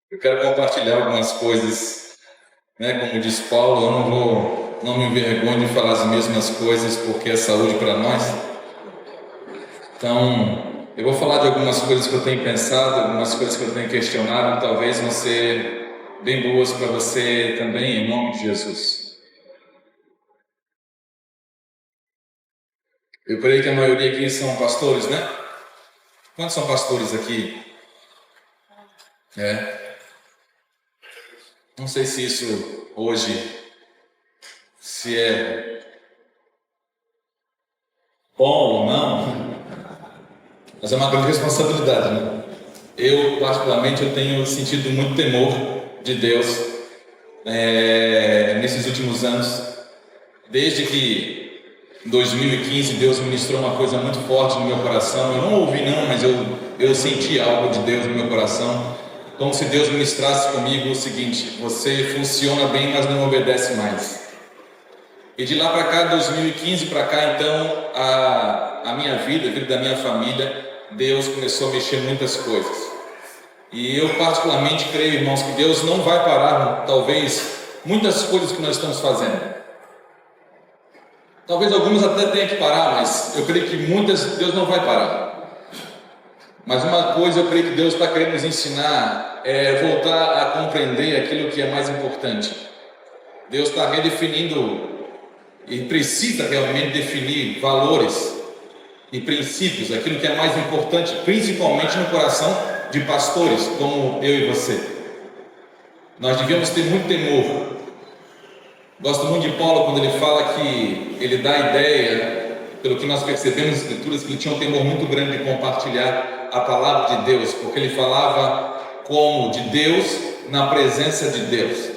Eu quero compartilhar algumas coisas, né? Como diz Paulo, eu não me envergonho de falar as mesmas coisas porque é saúde para nós. Então, eu vou falar de algumas coisas que eu tenho pensado, algumas coisas que eu tenho questionado, talvez vão ser bem boas para você também, em nome de Jesus. Eu creio que a maioria aqui são pastores, né? Quantos são pastores aqui? Não sei se isso hoje se é bom ou não, mas é uma grande responsabilidade, né? Eu, particularmente, eu tenho sentido muito temor de Deus nesses últimos anos. Desde que em 2015 Deus ministrou uma coisa muito forte no meu coração. Eu não ouvi não, mas eu senti algo de Deus no meu coração. Como se Deus ministrasse comigo o seguinte: você funciona bem, mas não obedece mais. E de lá para cá, 2015 para cá, então, a minha vida, a vida da minha família, Deus começou a mexer muitas coisas. E eu particularmente creio, irmãos, que Deus não vai parar, talvez, muitas coisas que nós estamos fazendo. Talvez algumas até tenham que parar, mas eu creio que muitas Deus não vai parar. Mas uma coisa eu creio que Deus está querendo nos ensinar é voltar a compreender aquilo que é mais importante. Deus está redefinindo e precisa realmente definir valores e princípios, aquilo que é mais importante, principalmente no coração de pastores como eu e você. Nós devemos ter muito temor. Gosto muito de Paulo quando ele fala que ele dá a ideia, pelo que nós percebemos nas Escrituras, que ele tinha um temor muito grande de compartilhar a palavra de Deus, porque ele falava como de Deus na presença de Deus.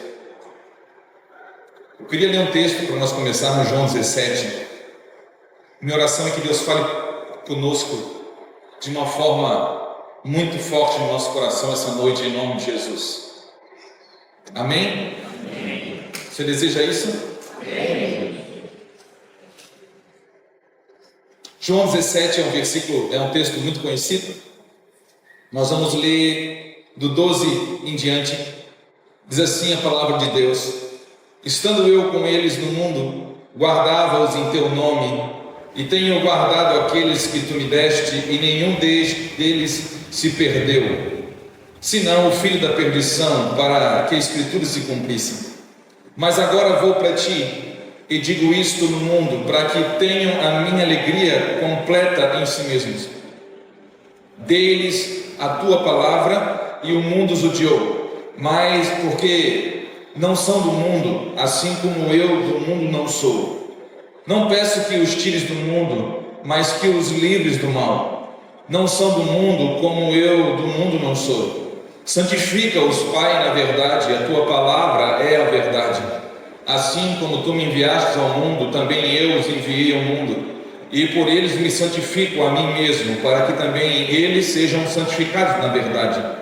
Eu queria ler um texto para nós começarmos, João 17. Minha oração é que Deus fale conosco de uma forma muito forte no nosso coração essa noite, em nome de Jesus. Amém? Amém. Você deseja isso? Amém. João 17 é um texto muito conhecido. Nós vamos ler do 12 em diante. Diz assim a palavra de Deus: estando eu com eles no mundo, guardava-os em teu nome, e tenho guardado aqueles que tu me deste, e nenhum deles se perdeu, senão o filho da perdição, para que a Escritura se cumprisse. Mas agora vou para ti, e digo isto no mundo, para que tenham a minha alegria completa em si mesmos. Dê-lhes a tua palavra, e o mundo os odiou, mas porque não são do mundo, assim como eu do mundo não sou. Não peço que os tires do mundo, mas que os livres do mal. Não são do mundo, como eu do mundo não sou. Santifica-os, Pai, na verdade, a tua palavra é a verdade. Assim como tu me enviaste ao mundo, também eu os enviei ao mundo, e por eles me santifico a mim mesmo, para que também eles sejam santificados na verdade.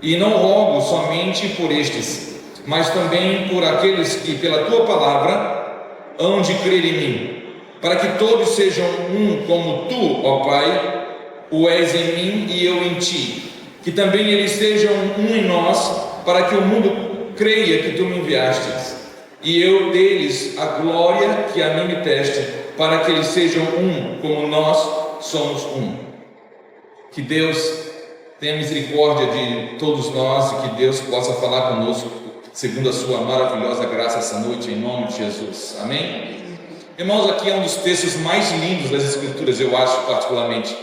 E não rogo somente por estes, mas também por aqueles que pela tua palavra hão de crer em mim, para que todos sejam um como tu, ó Pai, o és em mim e eu em ti, que também eles sejam um em nós, para que o mundo creia que tu me enviastes, e eu deles a glória que a mim me deste, para que eles sejam um como nós somos um. Que Deus tenha misericórdia de todos nós e que Deus possa falar conosco segundo a sua maravilhosa graça essa noite, em nome de Jesus. Amém? Irmãos, aqui é um dos textos mais lindos das Escrituras, eu acho particularmente,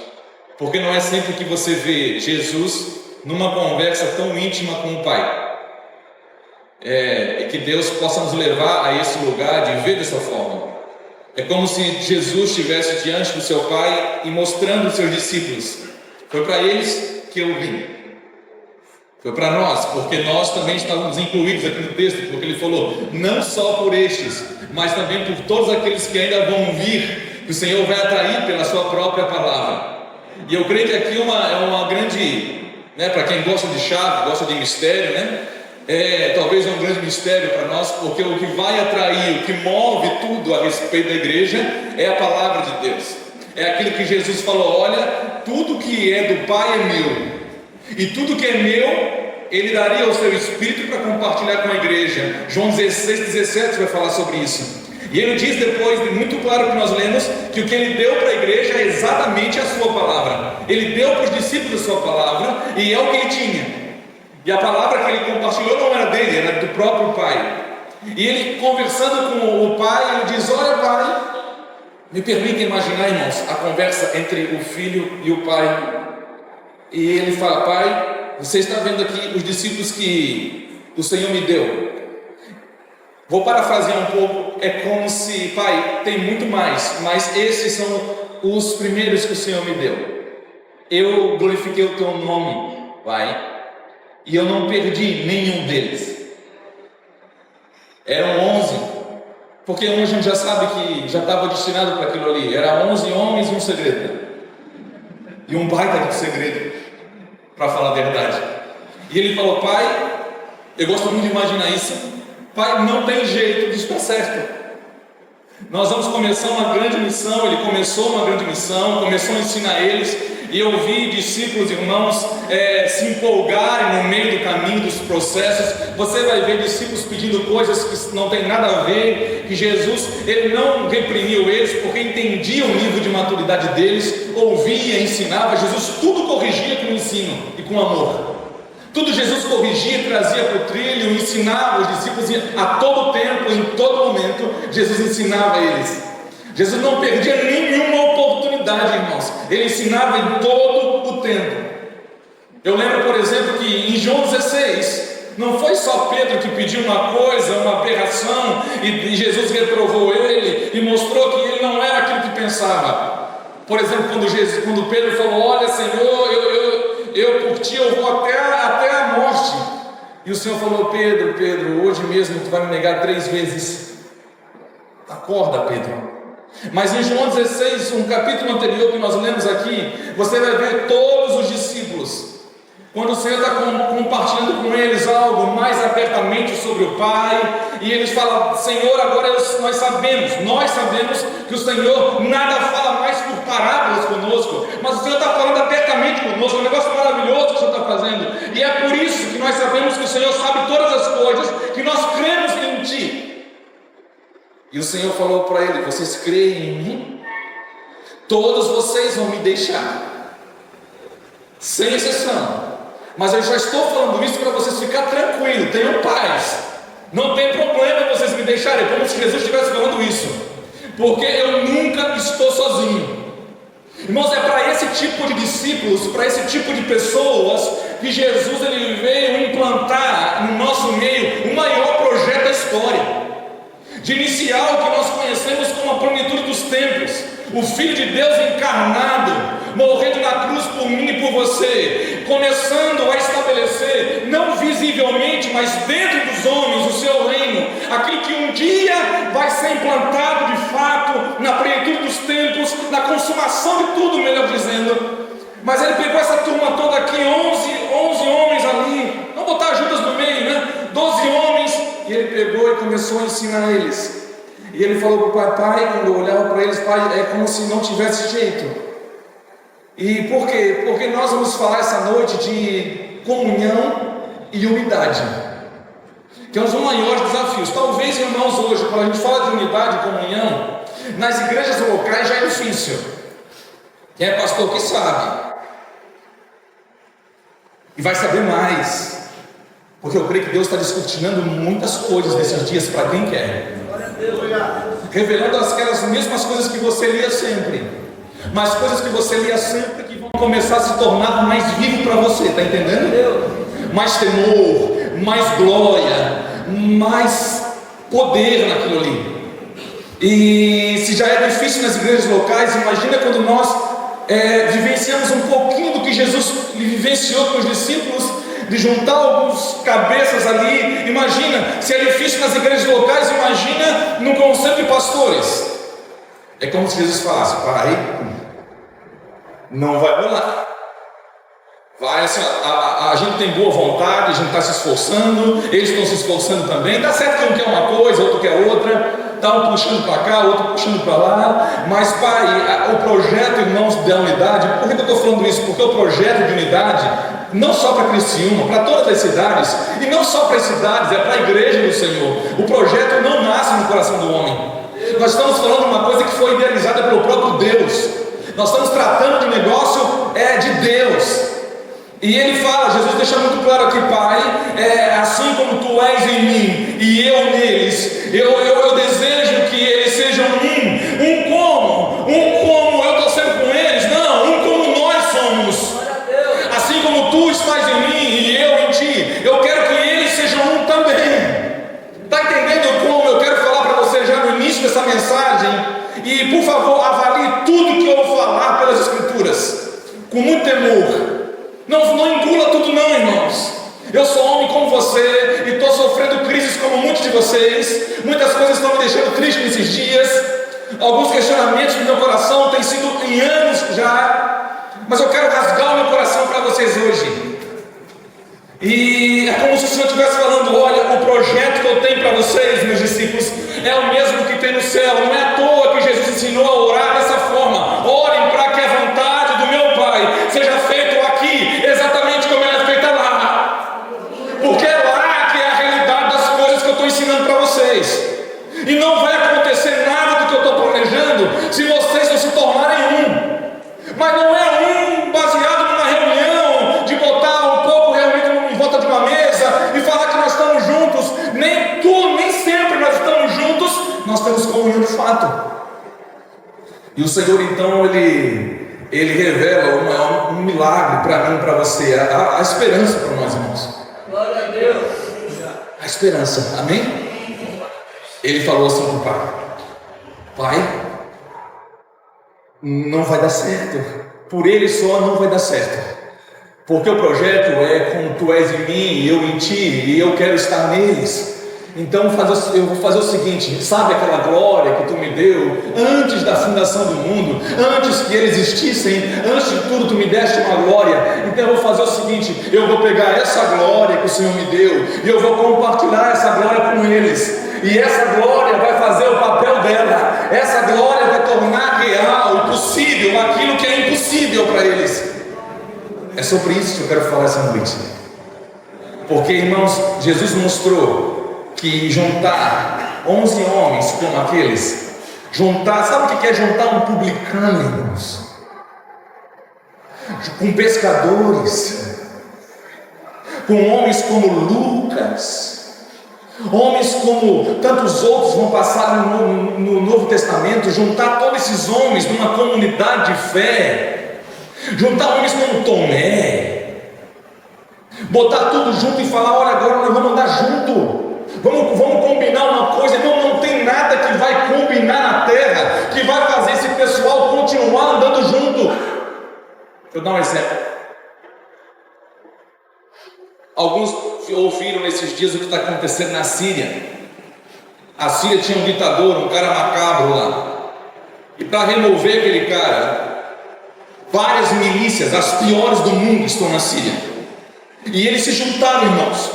porque não é sempre que você vê Jesus numa conversa tão íntima com o Pai. E que Deus possa nos levar a esse lugar de ver dessa forma. É como se Jesus estivesse diante do seu Pai e mostrando os seus discípulos: foi para eles que eu vim, foi para nós, porque nós também estávamos incluídos aqui no texto, porque ele falou, não só por estes, mas também por todos aqueles que ainda vão vir, que o Senhor vai atrair pela sua própria palavra. E eu creio que aqui é uma grande, para quem gosta de chave, gosta de mistério, talvez um grande mistério para nós, porque o que vai atrair, o que move tudo a respeito da igreja é a palavra de Deus. É aquilo que Jesus falou: olha, tudo que é do Pai é meu, e tudo que é meu Ele daria o seu Espírito para compartilhar com a igreja. João 16:17 vai falar sobre isso. E ele diz depois, muito claro que nós lemos, que o que ele deu para a igreja é exatamente a sua palavra. Ele deu para os discípulos a sua palavra, e é o que ele tinha. E a palavra que ele compartilhou não era dele, era do próprio Pai. E ele, conversando com o Pai, ele diz: olha, Pai, me permita imaginar, irmãos, a conversa entre o Filho e o Pai. E ele fala: Pai, você está vendo aqui os discípulos que o Senhor me deu. Vou parafrasear um pouco, é como se, Pai, tem muito mais, mas esses são os primeiros que o Senhor me deu. Eu glorifiquei o teu nome, Pai, e eu não perdi nenhum deles. Eram 11, porque hoje a gente já sabe que já estava destinado para aquilo ali. Era 11 homens e um segredo, e um baita de segredo, para falar a verdade. E ele falou: Pai, eu gosto muito de imaginar isso. Pai, não tem jeito de estar certo. Nós vamos começar uma grande missão. Ele começou uma grande missão, começou a ensinar eles. E eu vi discípulos, irmãos, se empolgarem no meio do caminho dos processos. Você vai ver discípulos pedindo coisas que não tem nada a ver. Que Jesus, ele não reprimiu eles, porque entendia o nível de maturidade deles. Ouvia, ensinava. Jesus tudo corrigia com ensino e com amor. Tudo Jesus corrigia, trazia para o trilho, ensinava os discípulos a todo tempo, em todo momento. Jesus ensinava eles. Jesus não perdia nenhuma oportunidade, irmãos. Ele ensinava em todo o tempo. Eu lembro, por exemplo, que em João 16, não foi só Pedro que pediu uma coisa, uma aberração, e Jesus reprovou ele e mostrou que ele não era aquilo que pensava. Por exemplo, quando Pedro falou: olha, Senhor, eu por ti eu vou até a morte. E o Senhor falou: Pedro, hoje mesmo tu vai me negar 3 vezes. Acorda, Pedro. Mas em João 16, um capítulo anterior que nós lemos aqui, você vai ver todos os discípulos, quando o Senhor está compartilhando com eles algo mais abertamente sobre o Pai, e eles falam: Senhor, agora nós sabemos que o Senhor nada fala mais por parábolas conosco, mas o Senhor está falando abertamente conosco. É um negócio maravilhoso que o Senhor está fazendo, e é por isso que nós sabemos que o Senhor sabe todas as coisas, que nós cremos em Ti. E o Senhor falou para ele: vocês creem em mim? Todos vocês vão me deixar, sem exceção. Mas eu já estou falando isso para vocês ficar tranquilos, tenham paz. Não tem problema vocês me deixarem, como se Jesus estivesse falando isso, porque eu nunca estou sozinho. Irmãos, é para esse tipo de discípulos, para esse tipo de pessoas, que Jesus ele veio implantar no nosso meio o maior projeto da história. De iniciar o que nós conhecemos como a plenitude dos tempos, o Filho de Deus encarnado, morrendo na cruz por mim e por você, começando a estabelecer, não visivelmente, mas dentro dos homens, o seu reino, aquilo que um dia vai ser implantado de fato, na plenitude dos tempos, na consumação de tudo, melhor dizendo. Mas ele pegou essa turma toda aqui, 11 homens ali, vamos botar Judas no meio, né? 12 homens, e ele pegou e começou a ensinar eles. E ele falou para o pai, quando eu olhava para eles: Pai, é como se não tivesse jeito. E por quê? Porque nós vamos falar essa noite de comunhão e unidade, que é um dos maiores desafios. Talvez, irmãos, hoje, quando a gente fala de unidade e comunhão, nas igrejas locais já é difícil. Quem é pastor que sabe, e vai saber mais, porque eu creio que Deus está descortinando muitas coisas nesses dias para quem quer, revelando aquelas mesmas coisas que você lia sempre, mas coisas que você lia sempre que vão começar a se tornar mais vivo para você, está entendendo? Mais temor, mais glória, mais poder naquilo ali. E se já é difícil nas igrejas locais, imagina quando nós vivenciamos um pouquinho do que Jesus vivenciou com os discípulos, de juntar alguns cabeças ali. Imagina, se é difícil nas igrejas locais, imagina no conselho de pastores. É como se Jesus falasse: Pai, não vai rolar. Vai assim, a gente tem boa vontade, a gente está se esforçando, eles estão se esforçando também. Dá certo que um quer uma coisa, outro quer outra, está um puxando para cá, outro puxando para lá. Mas, Pai, o projeto, irmãos, da unidade, por que eu estou falando isso? Porque o projeto de unidade não só para Criciúma, para todas as cidades, e não só para as cidades, é para a igreja do Senhor. O projeto não nasce no coração do homem. Nós estamos falando de uma coisa que foi idealizada pelo próprio Deus. Nós estamos tratando de negócio de Deus. E ele fala, Jesus deixa muito claro aqui, Pai, assim como tu és em mim e eu neles, eu desejo que eles sejam um como eu estou sempre com eles, não, um como nós somos. Assim como tu estás em mim e eu em ti, eu quero que eles sejam um também. Está entendendo como eu quero falar para você já no início dessa mensagem? E por favor, avalie tudo que eu vou falar pelas Escrituras, com muito temor. Não engula tudo não, irmãos. Eu sou homem como você e estou sofrendo crises como muitos de vocês. Muitas coisas estão me deixando triste nesses dias. Alguns questionamentos do meu coração têm sido em anos já. Mas eu quero rasgar o meu coração para vocês hoje. E é como se o Senhor estivesse falando: olha, o projeto que eu tenho para vocês, meus discípulos, é o mesmo que tem no céu. Não é à toa que Jesus ensinou a orar dessa forma. Orem para que a vontade do meu Pai seja feita aqui, exatamente como ela é feita lá. Porque é lá que é a realidade das coisas que eu estou ensinando para vocês. E não vai acontecer nada do que eu estou planejando se vocês não se tornarem um. Mas não é um baseado numa reunião, de botar um pouco reunido em volta de uma mesa e falar que nós estamos juntos. Nem sempre nós estamos juntos, nós temos comunhão de fato. E o Senhor então, Ele revela um milagre para mim e para você, a esperança para nós, irmãos. Glória a Deus. A esperança, amém? Ele falou assim para o pai: Pai, não vai dar certo, por ele só não vai dar certo, porque o projeto é como tu és em mim e eu em ti, e eu quero estar neles. Então eu vou fazer o seguinte: sabe aquela glória que tu me deu antes da fundação do mundo, antes que eles existissem, antes de tudo tu me deste uma glória. Então eu vou fazer o seguinte: eu vou pegar essa glória que o Senhor me deu e eu vou compartilhar essa glória com eles. E essa glória vai fazer o papel dela. Essa glória vai tornar real, possível, aquilo que é impossível para eles. É sobre isso que eu quero falar essa noite. Porque, irmãos, Jesus mostrou que juntar 11 homens como aqueles, sabe o que é juntar um publicano, irmãos? Com pescadores, com homens como Lucas, homens como tantos outros vão passar no Novo Testamento, juntar todos esses homens numa comunidade de fé, juntar homens como Tomé, botar tudo junto e falar: olha, agora nós vamos andar junto, vamos combinar uma coisa. Não tem nada que vai combinar na terra que vai fazer esse pessoal continuar andando junto. Eu vou dar um exemplo. Alguns ouviram nesses dias o que está acontecendo na Síria. A Síria tinha um ditador, um cara macabro lá, e para remover aquele cara, várias milícias, as piores do mundo, estão na Síria, e eles se juntaram, irmãos,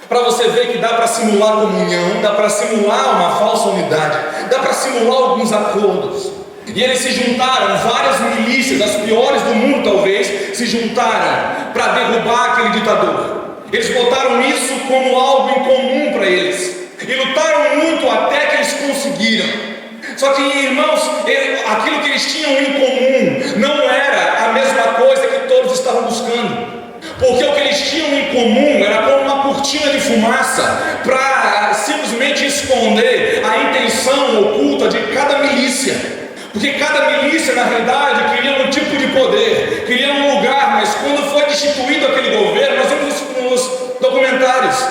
para você ver que dá para simular comunhão, dá para simular uma falsa unidade, dá para simular alguns acordos. E eles se juntaram, várias milícias, as piores do mundo talvez, se juntaram para derrubar aquele ditador. Eles botaram isso como algo em comum para eles, e lutaram muito até que eles conseguiram. Só que, irmãos, aquilo que eles tinham em comum não era a mesma coisa que todos estavam buscando, porque o que eles tinham em comum era como uma cortina de fumaça para simplesmente esconder a intenção oculta de cada milícia. Porque cada milícia, na realidade, queria um tipo de poder, queria um lugar. Mas quando foi destituído aquele governo, nós vemos isso nos documentários,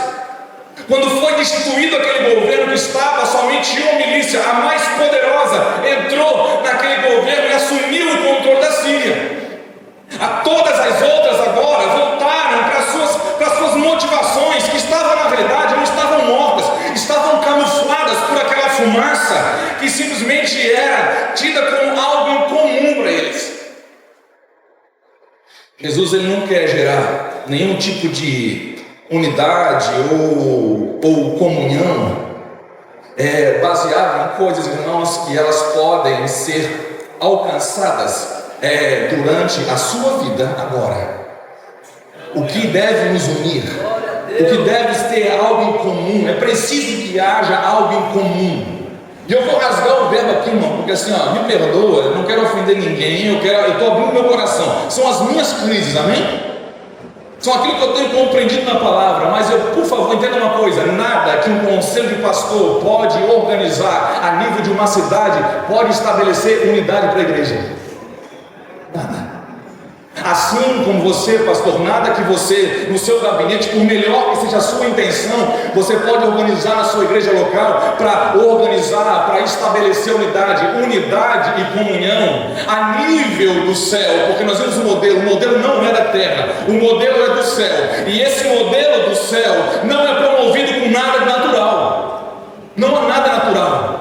quando foi destituído aquele governo que estava somente uma milícia, a mais poderosa, entrou naquele governo e assumiu o controle da Síria. Todas as outras agora voltaram para suas motivações, que estavam, na verdade, não estavam mortas, estavam camufladas por aquela fumaça que simplesmente era tida como algo em comum para eles. Jesus, ele não quer gerar nenhum tipo de unidade ou comunhão baseado em coisas, irmãos, que elas podem ser alcançadas durante a sua vida agora. o que deve nos unir, o que deve ter algo em comum. É preciso que haja algo em comum. E eu vou rasgar o verbo aqui, irmão, porque assim, me perdoa, eu não quero ofender ninguém, eu estou abrindo meu coração. São as minhas crises, amém? São aquilo que eu tenho compreendido na palavra. Mas eu, por favor, entenda uma coisa: nada que um conselho de pastor pode organizar a nível de uma cidade pode estabelecer unidade para a igreja. Nada. Assim como você, pastor, nada que você, no seu gabinete, por melhor que seja a sua intenção, você pode organizar na sua igreja local para organizar, para estabelecer unidade e comunhão a nível do céu, porque nós vemos o modelo não é da terra, o modelo é do céu, e esse modelo do céu não é promovido com nada natural, não há nada natural.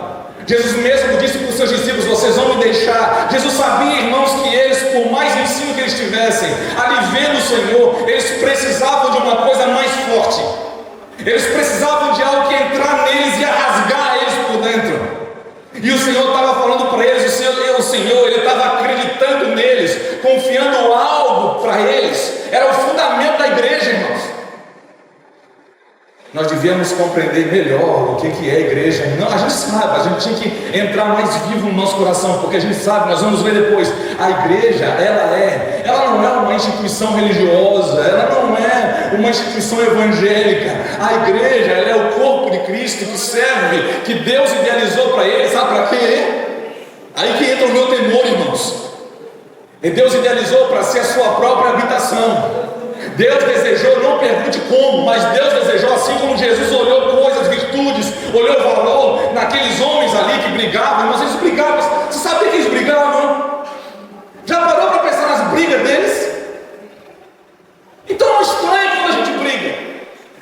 Jesus mesmo disse para os seus discípulos: vocês vão me deixar. Jesus sabia, irmãos, que eles, por mais ensino que eles tivessem, ali vendo o Senhor, eles precisavam de uma coisa mais forte. Eles precisavam de algo que entrar neles e rasgar eles por dentro. E o Senhor estava falando para eles, o Senhor, Ele estava acreditando neles, confiando algo para eles. Era o fundamento da igreja, irmãos. Nós devíamos compreender melhor o que é a igreja. Não, a gente sabe, a gente tinha que entrar mais vivo no nosso coração, porque a gente sabe, nós vamos ver depois, a igreja, ela não é uma instituição religiosa, ela não é uma instituição evangélica. A igreja, ela é o corpo de Cristo que serve, que Deus idealizou para ele, sabe para quê? Aí que entra o meu temor, irmãos. E Deus idealizou para ser a sua própria habitação. Deus desejou, não pergunte como, mas Deus desejou, assim como Jesus olhou coisas, virtudes, olhou valor naqueles homens ali que brigavam. Mas eles brigavam. Você sabia que eles brigavam? Já parou para pensar nas brigas deles? Então não estranhe quando a gente briga.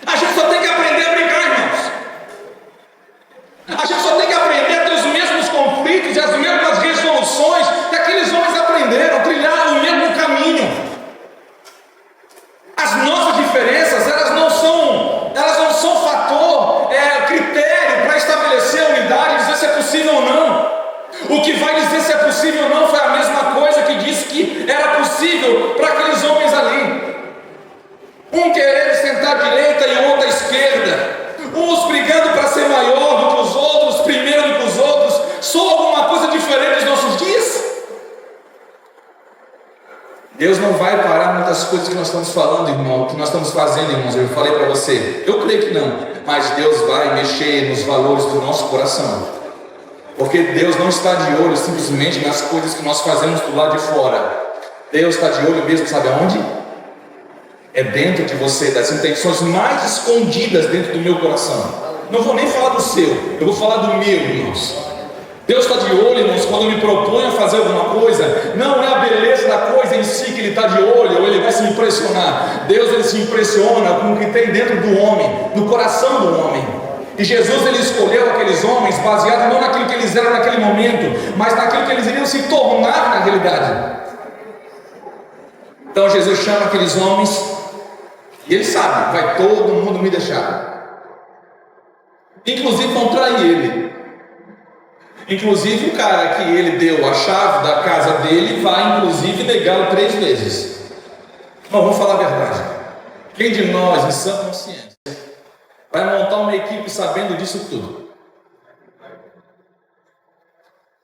A gente só tem que aprender a brigar, irmãos. A gente só tem que aprender a ter os mesmos conflitos e as mesmas resoluções que aqueles homens aprenderam, trilharam o mesmo caminho. As nossas diferenças, elas não são fator, critério para estabelecer a unidade e dizer se é possível ou não. O que vai dizer se é possível ou não foi a mesma coisa que disse que era possível para aqueles homens ali. Um querendo sentar à direita e outro à esquerda, uns brigando para ser maior do que os outros, primeiro do que os outros. Só alguma coisa diferente nos nossos dias? Deus não vai parar muitas coisas que nós estamos falando, irmão, que nós estamos fazendo, irmãos. Eu falei para você, eu creio que não, mas Deus vai mexer nos valores do nosso coração, porque Deus não está de olho simplesmente nas coisas que nós fazemos do lado de fora. Deus está de olho mesmo, sabe aonde? É dentro de você, das intenções mais escondidas dentro do meu coração. Não vou nem falar do seu, eu vou falar do meu, irmãos. Deus está de olho, irmãos, quando eu me proponho a fazer alguma coisa. Não é a beleza da coisa em si que Ele está de olho, ou Ele vai se impressionar. Deus, Ele se impressiona com o que tem dentro do homem, no coração do homem. E Jesus, Ele escolheu aqueles homens baseado não naquilo que eles eram naquele momento, mas naquilo que eles iriam se tornar na realidade. Então Jesus chama aqueles homens, e Ele sabe, vai todo mundo me deixar, inclusive vão trair Ele. Inclusive o cara que Ele deu a chave da casa dele vai inclusive negá-lo 3 vezes. Não, vamos falar a verdade. Quem de nós, em sã consciência, vai montar uma equipe sabendo disso tudo?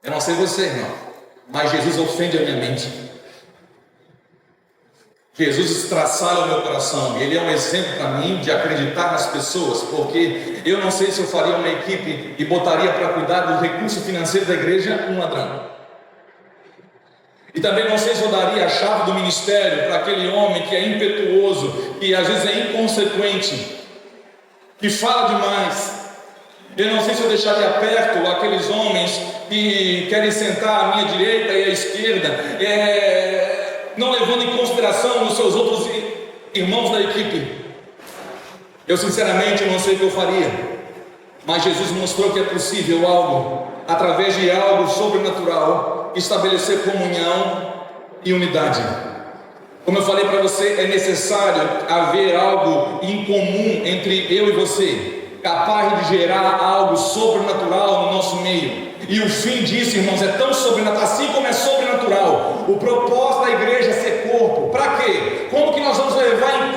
Eu não sei você, irmão, mas Jesus ofende a minha mente. Jesus estraçalha o meu coração. Ele é um exemplo para mim de acreditar nas pessoas, porque eu não sei se eu faria uma equipe e botaria para cuidar do recurso financeiro da igreja um ladrão. E também não sei se eu daria a chave do ministério para aquele homem que é impetuoso, que às vezes é inconsequente, que fala demais. Eu não sei se eu deixaria perto aqueles homens que querem sentar à minha direita e à esquerda, não levando em consideração os seus outros irmãos da equipe. Eu sinceramente não sei o que eu faria, mas Jesus mostrou que é possível algo, através de algo sobrenatural, estabelecer comunhão e unidade. Como eu falei para você, é necessário haver algo em comum entre eu e você, capaz de gerar algo sobrenatural no nosso meio. E o fim disso, irmãos, é tão sobrenatural, assim como é sobrenatural o propósito da igreja é ser corpo. Para quê? Como que nós vamos levar em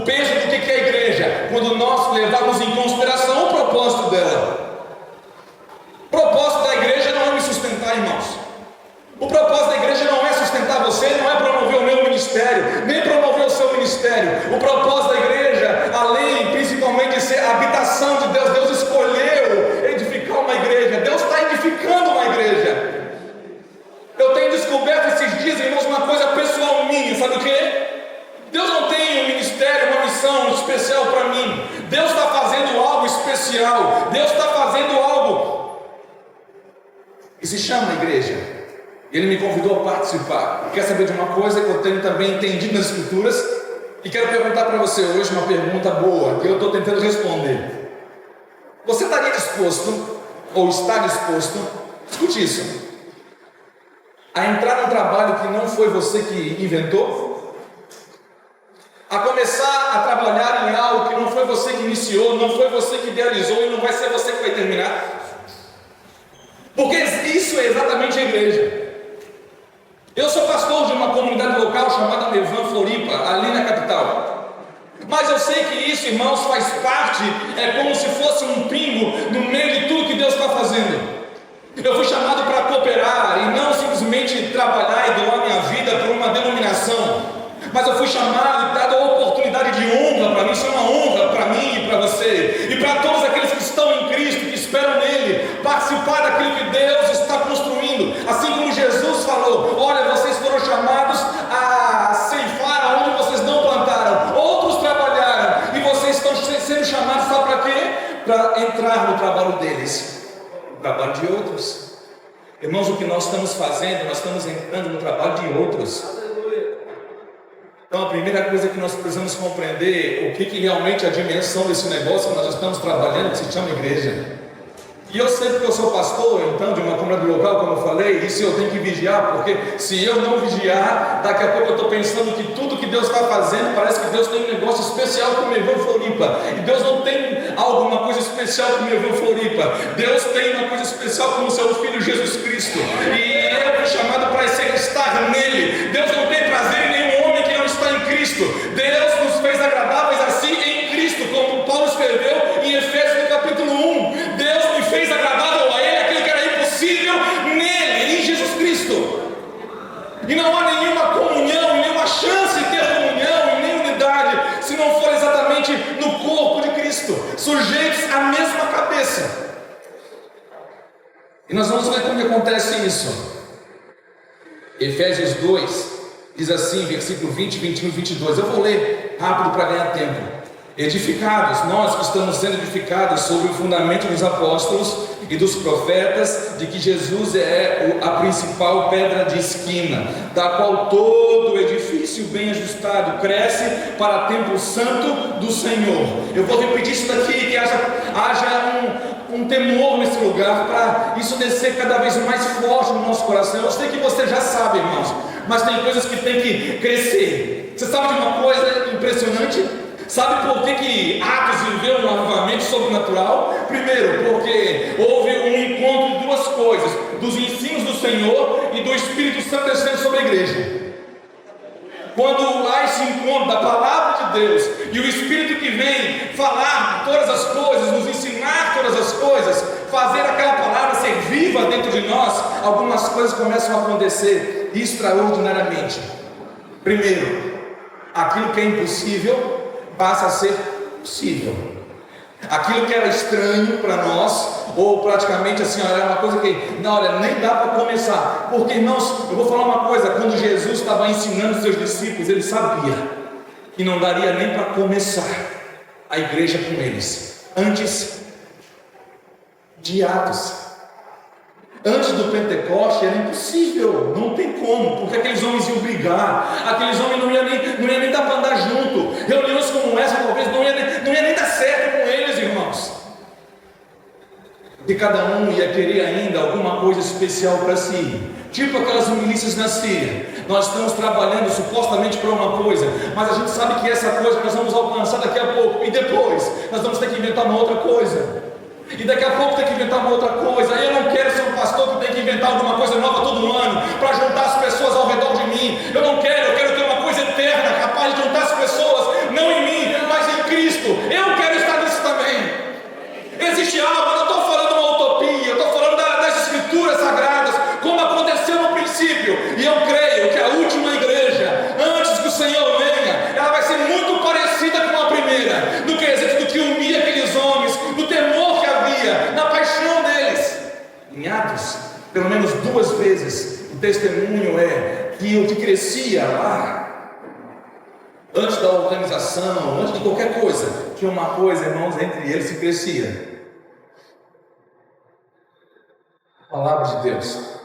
o peso do que é a igreja, quando nós levarmos em consideração o propósito dela. O propósito da igreja não é me sustentar, irmãos. O propósito da igreja não é sustentar você, não é promover o meu ministério, nem promover o seu ministério. O propósito da igreja, além principalmente de ser a habitação de Deus, Deus escolheu edificar uma igreja, Deus está edificando uma igreja. Eu tenho descoberto esses dias, irmãos, uma coisa pessoal minha, sabe o que? Deus não tem um ministério, uma missão especial para mim. Deus está fazendo algo especial, Deus está fazendo algo que se chama igreja. Ele me convidou a participar. Quer saber de uma coisa que eu tenho também entendido nas escrituras? E quero perguntar para você hoje uma pergunta boa, que eu estou tentando responder. Você estaria disposto, ou está disposto, escute isso, a entrar num trabalho que não foi você que inventou? A começar a trabalhar em algo que não foi você que iniciou, não foi você que idealizou e não vai ser você que vai terminar? Porque isso é exatamente a igreja. Eu sou pastor de uma comunidade local chamada Nevan Floripa, ali na capital. Mas eu sei que isso, irmãos, faz parte, é como se fosse um pingo no meio de tudo que Deus está fazendo. Eu fui chamado para cooperar e não simplesmente trabalhar e doar minha vida por uma denominação, mas eu fui chamado e dado a oportunidade de honra para mim. Isso é uma honra para mim e para você e para todos aqueles que estão em Cristo, que esperam nele, participar daquilo que Deus está construindo. Assim como Jesus falou: olha, vocês foram chamados a ceifar onde vocês não plantaram, outros trabalharam, e vocês estão sendo chamados, sabe para quê? Para entrar no trabalho deles, trabalho de outros. Irmãos, o que nós estamos fazendo, nós estamos entrando no trabalho de outros. Então a primeira coisa que nós precisamos compreender, o que realmente é a dimensão desse negócio que nós estamos trabalhando, que se chama igreja. E eu sei que eu sou pastor, então, de uma comunidade local, como eu falei, isso eu tenho que vigiar, porque se eu não vigiar, daqui a pouco eu estou pensando que tudo que Deus está fazendo, parece que Deus tem um negócio especial com o Nevan Floripa, e Deus não tem alguma coisa especial com o Nevan Floripa. Deus tem uma coisa especial com o seu Filho Jesus Cristo, e eu fui chamado para estar nele. Deus não tem prazer em nenhum homem que não está em Cristo. Deus nos fez agradáveis assim em Cristo, como Paulo escreveu em Efésios no capítulo 1. Deus me fez agradável a Ele aquilo que era impossível nele, em Jesus Cristo. E não há nenhuma comunhão, nenhuma chance de ter comunhão e nem unidade, se não for exatamente no corpo de Cristo, sujeitos à mesma cabeça. E nós vamos ver como que acontece isso. Efésios 2 diz assim, versículo 20, 21 e 22. Eu vou ler rápido para ganhar tempo. Edificados, nós que estamos sendo edificados sobre o fundamento dos apóstolos e dos profetas, de que Jesus é a principal pedra de esquina, da qual todo o edifício bem ajustado cresce para templo santo do Senhor. Eu vou repetir isso daqui, que haja um temor nesse lugar, para isso descer cada vez mais forte no nosso coração. Eu sei que você já sabe, irmãos, mas tem coisas que tem que crescer. Você sabe de uma coisa impressionante? Sabe por que Atos viveu um avivamento sobrenatural? Primeiro, porque houve um encontro de duas coisas: dos ensinos do Senhor e do Espírito Santo descendo sobre a igreja. Quando há esse encontro da palavra de Deus e o Espírito que vem falar todas as coisas, nos ensinar todas as coisas, fazer aquela palavra ser viva dentro de nós, algumas coisas começam a acontecer extraordinariamente. Primeiro, aquilo que é impossível passa a ser possível. Aquilo que era estranho para nós, ou praticamente assim, era uma coisa que, não, olha, nem dá para começar. Porque, irmãos, eu vou falar uma coisa: quando Jesus estava ensinando os seus discípulos, ele sabia que não daria nem para começar a igreja com eles, antes de Atos. Antes do Pentecoste era impossível, não tem como, porque aqueles homens iam brigar, aqueles homens não ia nem dar para andar junto. Reuniões como essa talvez não ia nem dar certo com eles, irmãos. E cada um ia querer ainda alguma coisa especial para si, tipo aquelas milícias na Síria. Nós estamos trabalhando supostamente para uma coisa, mas a gente sabe que essa coisa nós vamos alcançar daqui a pouco, e depois nós vamos ter que inventar uma outra coisa. E daqui a pouco tem que inventar uma outra coisa. Eu não quero ser um pastor que tem que inventar alguma coisa nova todo ano para juntar as pessoas ao redor de mim. Eu quero ter uma coisa eterna, capaz de juntar as pessoas, não em mim, Pelo menos 2 vezes o testemunho é que o que crescia lá, antes da organização, antes de qualquer coisa, tinha uma coisa, irmãos, entre eles que crescia: a palavra de Deus.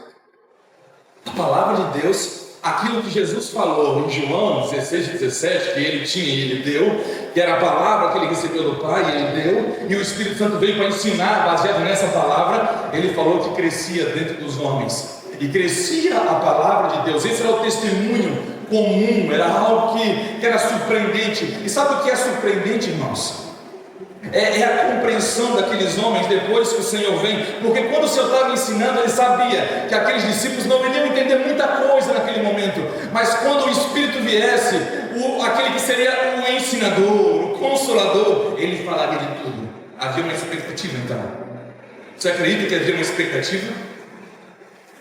A palavra de Deus, aquilo que Jesus falou em João 16:17, que ele tinha e ele deu, que era a palavra que ele recebeu do Pai e ele deu, e o Espírito Santo veio para ensinar, baseado nessa palavra, ele falou que crescia dentro dos homens, e crescia a palavra de Deus. Esse era o testemunho comum, era algo que era surpreendente. E sabe o que é surpreendente, irmãos? É a compreensão daqueles homens depois que o Senhor vem, porque quando o Senhor estava ensinando, ele sabia que aqueles discípulos não iriam entender muita coisa naquele momento, mas quando o Espírito viesse, aquele que seria o ensinador, o consolador, ele falaria de tudo. Havia uma expectativa, então. Você acredita que havia uma expectativa?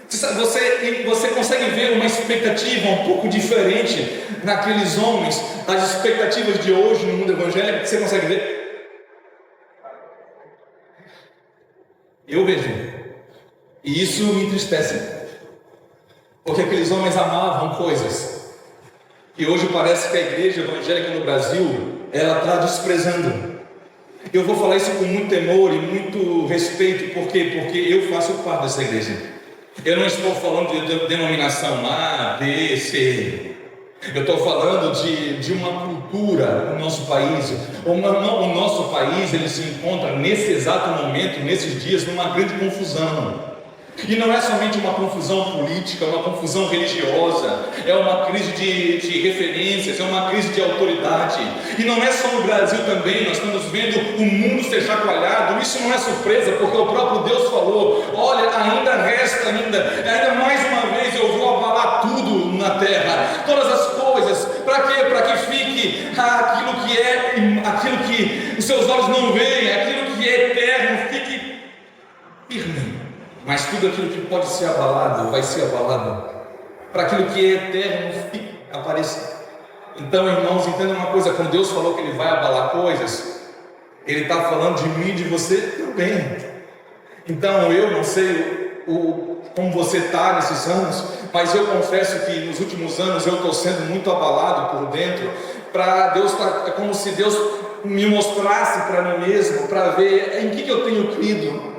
Você consegue ver uma expectativa um pouco diferente naqueles homens, das expectativas de hoje no mundo evangélico? Você consegue ver? Eu vejo, e isso me entristece, porque aqueles homens amavam coisas que hoje parece que a igreja evangélica no Brasil, ela está desprezando. Eu vou falar isso com muito temor e muito respeito, por quê? Porque eu faço parte dessa igreja. Eu não estou falando de denominação A, B, C. Eu estou falando de uma cultura no nosso país. O nosso país, ele se encontra nesse exato momento, nesses dias, numa grande confusão. E não é somente uma confusão política, uma confusão religiosa, é uma crise de referências, é uma crise de autoridade. E não é só no Brasil também, nós estamos vendo o mundo ser chacoalhado. Isso não é surpresa, porque o próprio Deus falou: olha, ainda mais uma vez eu vou abalar tudo na terra, todas as coisas. Para quê? Para que fique aquilo que os seus olhos não veem, aquilo que é eterno, fique firme. Mas tudo aquilo que pode ser abalado, vai ser abalado. Para aquilo que é eterno, apareça. Então, irmãos, entendam uma coisa: quando Deus falou que Ele vai abalar coisas, Ele está falando de mim e de você também. Então, eu não sei como você está nesses anos, mas eu confesso que nos últimos anos eu estou sendo muito abalado por dentro. Para Deus, é como se Deus me mostrasse para mim mesmo, para ver em que eu tenho crido.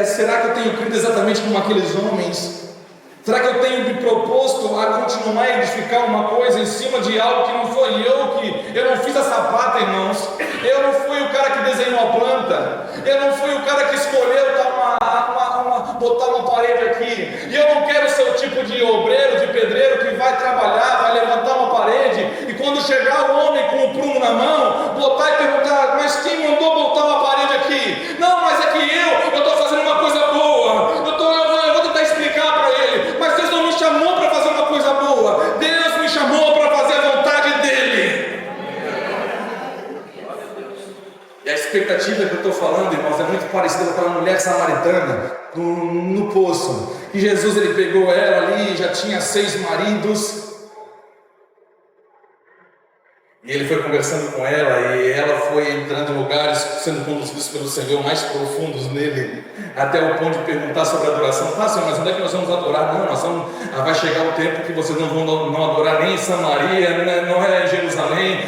Será que eu tenho crido exatamente como aqueles homens? Será que eu tenho me proposto a continuar a edificar uma coisa em cima de algo que não foi eu não fiz a sapata, irmãos? Eu não fui o cara que desenhou a planta, eu não fui o cara que escolheu botar uma parede aqui, e eu não quero ser o tipo de obreiro, de pedreiro que vai trabalhar, vai levantar uma parede, e quando chegar o homem com o prumo na mão, botar e perguntar: mas quem mandou botar uma parede aqui? Não, mas é que eu estou fazendo uma coisa boa, eu vou tentar explicar para ele, mas Deus não me chamou para fazer uma coisa boa, Deus me chamou para fazer a vontade dele. E a expectativa que eu estou falando, irmãos, é muito parecida com aquela mulher samaritana no poço, e Jesus, ele pegou ela ali, já tinha 6 maridos, e ele foi conversando com ela, e ela foi entrando em lugares, sendo conduzida pelo Senhor, mais profundos nele, até o ponto de perguntar sobre a adoração. Tá, Senhor, mas onde é que nós vamos adorar? Não, vai chegar o tempo que vocês não vão não adorar nem em Samaria, não é em Jerusalém.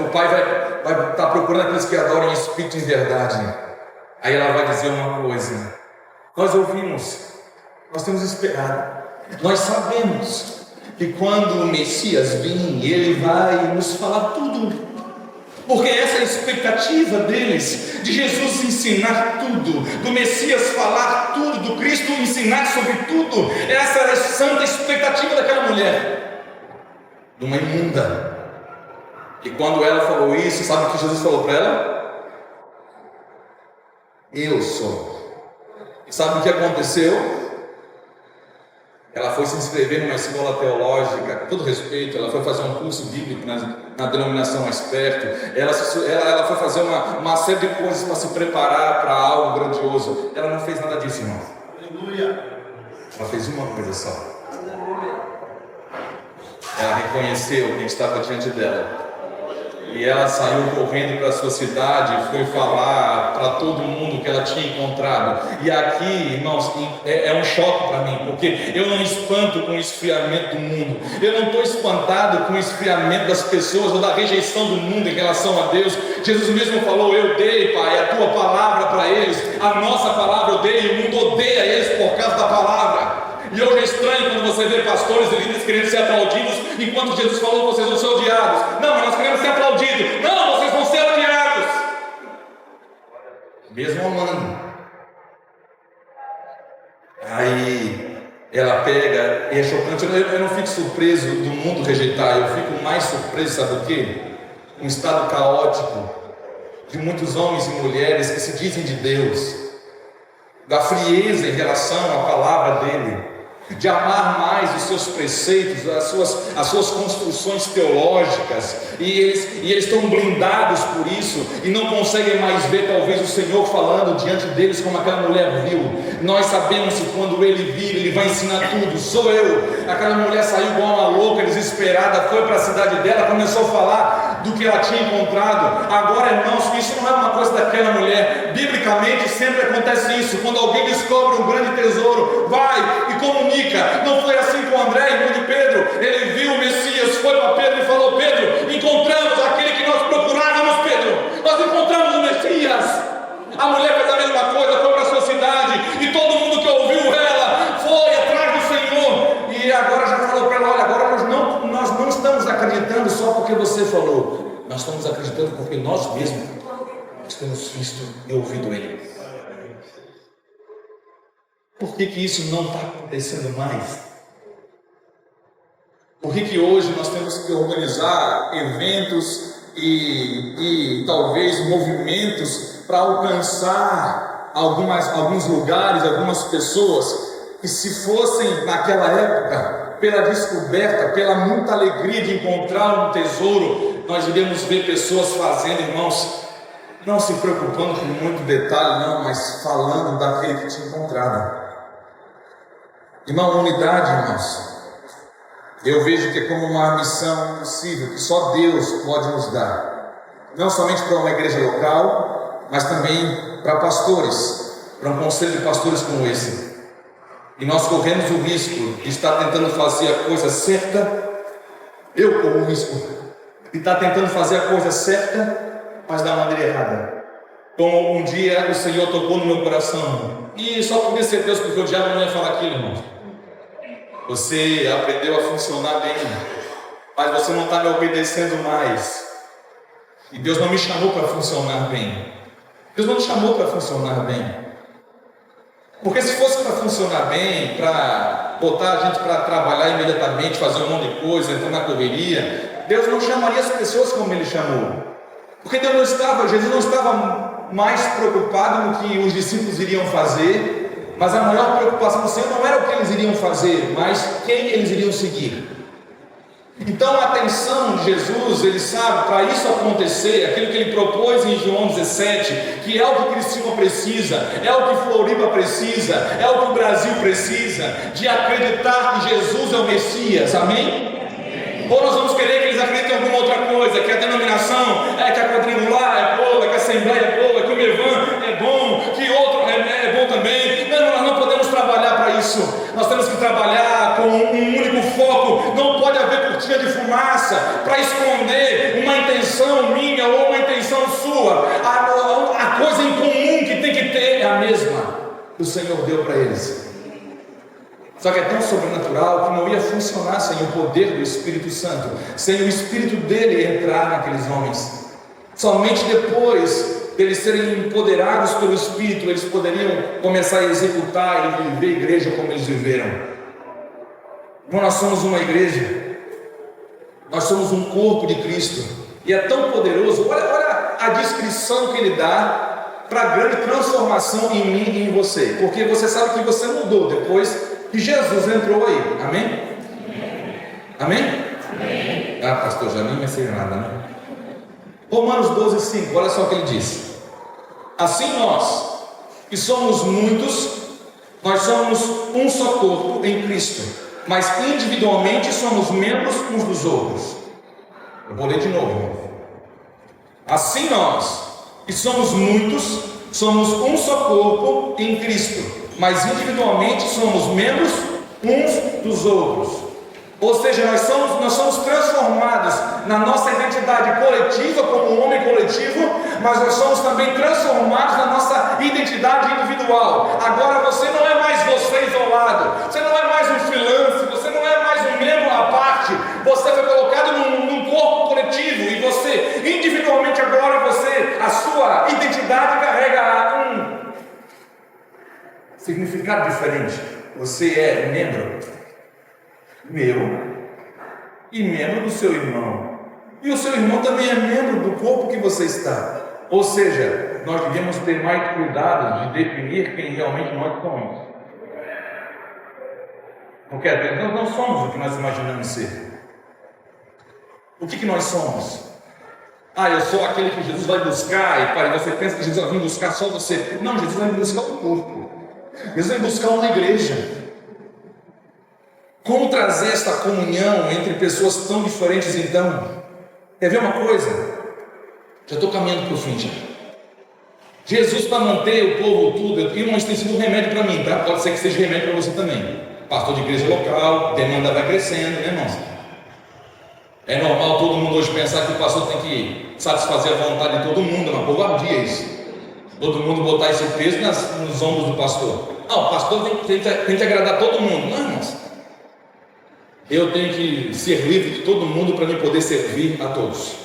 O Pai vai estar procurando aqueles que adoram em espírito e em verdade. Aí ela vai dizer uma coisa: nós ouvimos, nós temos esperado, nós sabemos que quando o Messias vir, ele vai nos falar tudo, porque essa é a expectativa deles, de Jesus ensinar tudo, do Messias falar tudo, do Cristo ensinar sobre tudo. Essa era a santa expectativa daquela mulher, de uma imunda. E quando ela falou isso, sabe o que Jesus falou para ela? Eu sou. E sabe o que aconteceu? Ela foi se inscrever numa escola teológica, com todo respeito, ela foi fazer um curso bíblico na denominação mais perto, ela foi fazer uma série de coisas para se preparar para algo grandioso. Ela não fez nada disso, irmão. Aleluia. Ela fez uma coisa só. Ela reconheceu quem estava diante dela. e ela saiu correndo para a sua cidade e foi falar para todo mundo que ela tinha encontrado. E aqui, irmãos, é um choque para mim, porque eu não espanto com o esfriamento do mundo, eu não estou espantado com o esfriamento das pessoas ou da rejeição do mundo em relação a Deus. Jesus mesmo falou: eu dei, Pai, a tua palavra para eles, a nossa palavra eu dei, e o mundo odeia eles por causa da palavra. E hoje é estranho quando você vê pastores e líderes querendo ser aplaudidos, enquanto Jesus falou: vocês vão ser odiados. Não, mas nós queremos ser aplaudidos. Não, vocês vão ser odiados. Mesmo amando. Aí ela pega, e é chocante. Eu não fico surpreso do mundo rejeitar, eu fico mais surpreso, sabe o quê? Um estado caótico de muitos homens e mulheres que se dizem de Deus, da frieza em relação à palavra dele, de amar mais os seus preceitos, as suas construções teológicas, e eles estão blindados por isso, e não conseguem mais ver talvez o Senhor falando diante deles como aquela mulher viu. Nós sabemos que quando ele vir, ele vai ensinar tudo. Sou eu. Aquela mulher saiu igual uma louca, desesperada, foi para a cidade dela, começou a falar do que ela tinha encontrado. Agora, irmãos, isso não é uma coisa daquela mulher. Biblicamente sempre acontece isso. Quando alguém descobre um grande tesouro, vai e comunica. Não foi assim com André, irmão de Pedro. Ele viu o Messias, foi para Pedro e falou: Pedro, encontramos aquele que nós procurávamos, Pedro. Nós encontramos o Messias. A mulher fez a mesma coisa, foi para a sua cidade, e todo mundo que ouviu ela foi atrás do Senhor. E agora já falou para ela: olha, agora nós não estamos acreditando só porque você falou, nós estamos acreditando porque nós mesmos temos visto e ouvido ele. Por que isso não está acontecendo mais? Por que hoje nós temos que organizar eventos e talvez movimentos para alcançar alguns lugares, algumas pessoas que, se fossem naquela época, pela descoberta, pela muita alegria de encontrar um tesouro, nós iríamos ver pessoas fazendo, irmãos, não se preocupando com muito detalhe, não, mas falando daquele que tinha encontrado. Irmão, unidade, irmãos, eu vejo que é como uma missão impossível, que só Deus pode nos dar, não somente para uma igreja local, mas também para pastores, para um conselho de pastores como esse. E nós corremos o risco de estar tentando fazer a coisa certa, eu corro o risco de estar tentando fazer a coisa certa, mas da maneira errada. Como um dia o Senhor tocou no meu coração, e só podia ser Deus, porque o diabo não ia falar aquilo, irmão. Você aprendeu a funcionar bem, mas você não está me obedecendo mais. E Deus não me chamou para funcionar bem. Deus não me chamou para funcionar bem. Porque se fosse para funcionar bem, para botar a gente para trabalhar imediatamente, fazer um monte de coisa, entrar na correria, Deus não chamaria as pessoas como Ele chamou. Porque Jesus não estava mais preocupado no que os discípulos iriam fazer, mas a maior preocupação do Senhor não era o que eles iriam fazer, mas quem eles iriam seguir. Então a atenção de Jesus, ele sabe, para isso acontecer, aquilo que ele propôs em João 17, que é o que Criciúma precisa, é o que Floripa precisa, é o que o Brasil precisa, de acreditar que Jesus é o Messias, amém? Ou nós vamos querer que eles acreditem em alguma outra coisa, que a denominação, que a quadrangular é boa, que a assembleia é boa, que o Mevan é bom, que outro é bom também. Não, nós não podemos trabalhar para isso. Nós temos que trabalhar com um único foco. Não pode haver cortina de fumaça para esconder uma intenção minha ou uma intenção sua. A coisa em comum que tem que ter é a mesma que o Senhor deu para eles. Só que é tão sobrenatural que não ia funcionar sem o poder do Espírito Santo, sem o Espírito dele entrar naqueles homens. Somente depois deles serem empoderados pelo Espírito, eles poderiam começar a executar e viver a igreja como eles viveram. Então nós somos uma igreja, nós somos um corpo de Cristo, e é tão poderoso. Olha a descrição que ele dá para a grande transformação em mim e em você, porque você sabe que você mudou depois que Jesus entrou aí, amém? Amém? Amém. Ah, pastor, já nem sei nada, né? Romanos 12:5, olha só o que ele diz: assim nós, que somos muitos, nós somos um só corpo em Cristo, mas individualmente somos membros uns dos outros. Eu vou ler de novo, irmão. Assim nós, que somos muitos, somos um só corpo em Cristo, mas individualmente somos membros uns dos outros. Ou seja, nós somos transformados na nossa identidade coletiva, como um homem coletivo, mas nós somos também transformados na nossa identidade individual. Agora você não é mais você isolado, você não é mais um freelancer, você não é mais um membro à parte, você foi colocado num corpo coletivo, e você, individualmente agora, a sua identidade carrega um significado diferente. Você é membro meu e membro do seu irmão, e o seu irmão também é membro do corpo que você está. Ou seja, nós devemos ter mais cuidado de definir quem realmente nós somos, porque nós não somos o que nós imaginamos ser. O que nós somos? Eu sou aquele que Jesus vai buscar, e você pensa que Jesus vai vir buscar só você. Não, Jesus vai buscar o corpo, Jesus vai buscar uma igreja. Como trazer esta comunhão entre pessoas tão diferentes então? Quer ver uma coisa? Já estou caminhando para o fim já. Jesus, para manter o povo tudo, irmãos, tem sido um remédio para mim, tá? Pode ser que seja remédio para você também. Pastor de igreja local, demanda vai crescendo, né, irmãos? É normal todo mundo hoje pensar que o pastor tem que satisfazer a vontade de todo mundo, é uma covardia isso. Todo mundo botar esse peso nos ombros do pastor. Não, o pastor tem que agradar todo mundo. Não, irmãos. Eu tenho que ser livre de todo mundo para me poder servir a todos.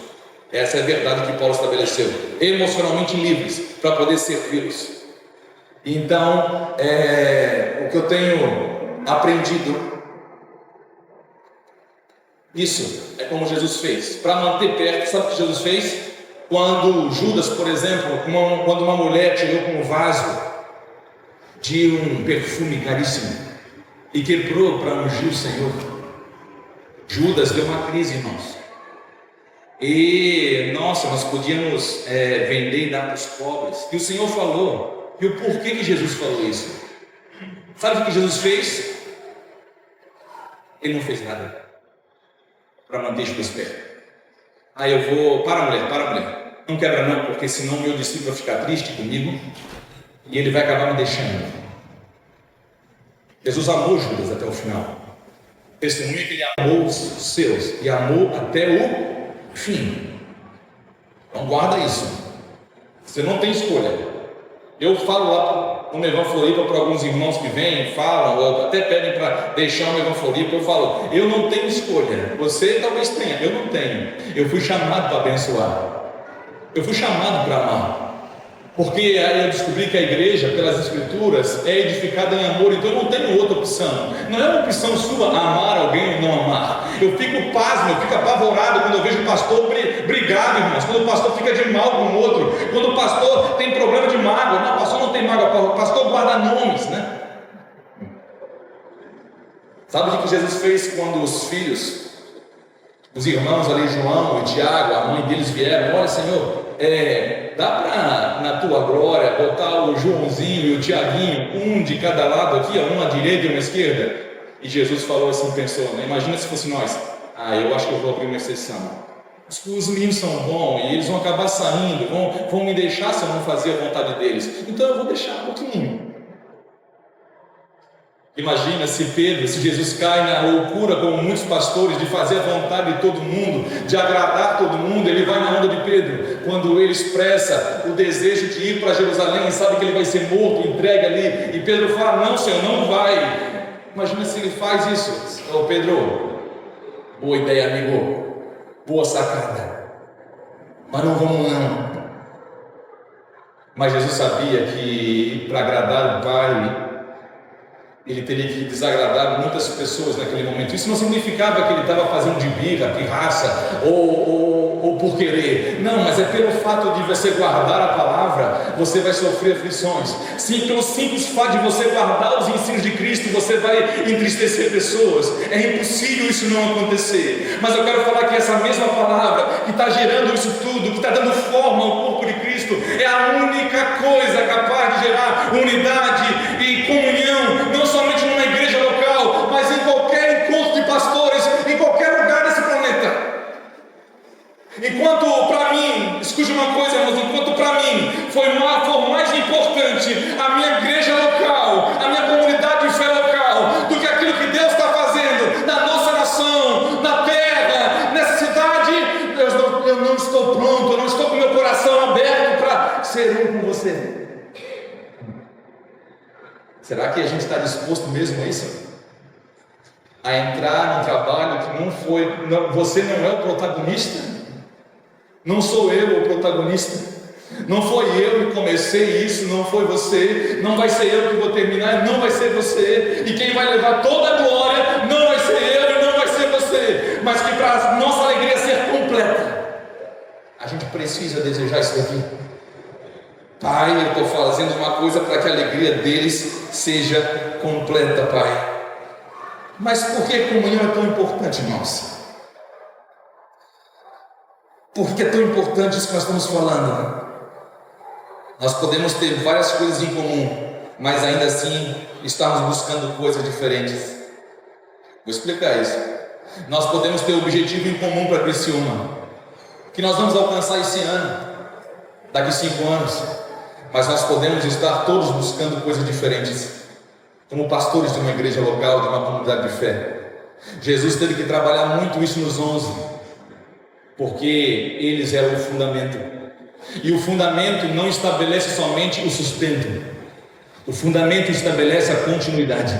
Essa é a verdade que Paulo estabeleceu. Emocionalmente livres para poder servi-los. Então, o que eu tenho aprendido, isso é como Jesus fez. Para manter perto, sabe o que Jesus fez? Quando Judas, por exemplo, quando uma mulher tirou com um vaso de um perfume caríssimo e quebrou para ungir o Senhor, Judas deu uma crise, irmãos. E, nós podíamos vender e dar para os pobres. E o Senhor falou. E o porquê que Jesus falou isso? Sabe o que Jesus fez? Ele não fez nada para manter Judas perto. Para mulher. Não quebra não, porque senão meu discípulo vai ficar triste comigo e ele vai acabar me deixando. Jesus amou Judas até o final. Testemunha que ele amou os seus e amou até o fim. Então guarda isso. Você não tem escolha. Eu falo lá no Evan Floripa para alguns irmãos que vêm, falam, ou até pedem para deixar o Evan Floripa. Eu falo, eu não tenho escolha. Você talvez tenha, eu não tenho. Eu fui chamado para abençoar. Eu fui chamado para amar. Porque aí eu descobri que a igreja, pelas escrituras, é edificada em amor, então eu não tenho outra opção. Não é uma opção sua amar alguém ou não amar. Eu fico pasmo, eu fico apavorado quando eu vejo o pastor brigado, irmãos. Quando o pastor fica de mal com o outro, quando o pastor tem problema de mágoa. Não, o pastor não tem mágoa, o pastor guarda nomes, né? Sabe o que Jesus fez quando os filhos, os irmãos ali, João e Tiago, a mãe deles vieram? Olha, Senhor, dá para, na tua glória, botar o Joãozinho e o Tiaguinho, um de cada lado aqui, um à direita e um à esquerda? E Jesus falou assim, pensou, né? Imagina se fosse nós. Eu acho que eu vou abrir uma exceção. Os meninos são bons e eles vão acabar saindo, vão me deixar se eu não fazer a vontade deles. Então eu vou deixar um pouquinho. Imagina se Jesus cai na loucura, como muitos pastores, de fazer a vontade de todo mundo, de agradar todo mundo. Ele vai na onda de Pedro, quando ele expressa o desejo de ir para Jerusalém, sabe que ele vai ser morto, entregue ali, e Pedro fala, não, Senhor, não vai. Imagina se ele faz isso. Pedro, boa ideia, amigo, boa sacada, mas não vamos não. Mas Jesus sabia que para agradar o Pai, ele teria que desagradar muitas pessoas naquele momento. Isso não significava que ele estava fazendo de birra, pirraça ou por querer. Não, mas é pelo fato de você guardar a palavra, você vai sofrer aflições. Sim, pelo simples fato de você guardar os ensinos de Cristo, você vai entristecer pessoas. É impossível isso não acontecer. Mas eu quero falar que essa mesma palavra que está gerando isso tudo, que está dando forma ao corpo de Cristo, é a única coisa capaz de gerar unidade e comunhão, não somente numa igreja local, mas em qualquer encontro de pastores, em qualquer lugar desse planeta. Enquanto, para mim, Escute uma coisa, irmãos, enquanto para mim for mais importante a minha igreja local, a minha comunidade de fé local, do que aquilo que Deus está fazendo na nossa nação, na terra, nessa cidade, eu não estou pronto, eu não estou com meu coração aberto para ser um com você. Será que a gente está disposto mesmo a isso? A entrar num trabalho que você não é o protagonista? Não sou eu o protagonista? Não foi eu que comecei isso, não foi você, não vai ser eu que vou terminar, não vai ser você, e quem vai levar toda a glória não vai ser eu e não vai ser você, mas que para a nossa alegria ser completa, a gente precisa desejar isso aqui. Pai, eu estou fazendo uma coisa para que a alegria deles seja completa, Pai. Mas por que a comunhão é tão importante, irmãos? Por que é tão importante isso que nós estamos falando? Nós podemos ter várias coisas em comum, mas ainda assim estamos buscando coisas diferentes. Vou explicar isso. Nós podemos ter um objetivo em comum para Criciúma, que nós vamos alcançar esse ano, daqui 5 anos, mas nós podemos estar todos buscando coisas diferentes, como pastores de uma igreja local, de uma comunidade de fé. Jesus teve que trabalhar muito isso nos 11, porque eles eram o fundamento. E o fundamento não estabelece somente o sustento, o fundamento estabelece a continuidade,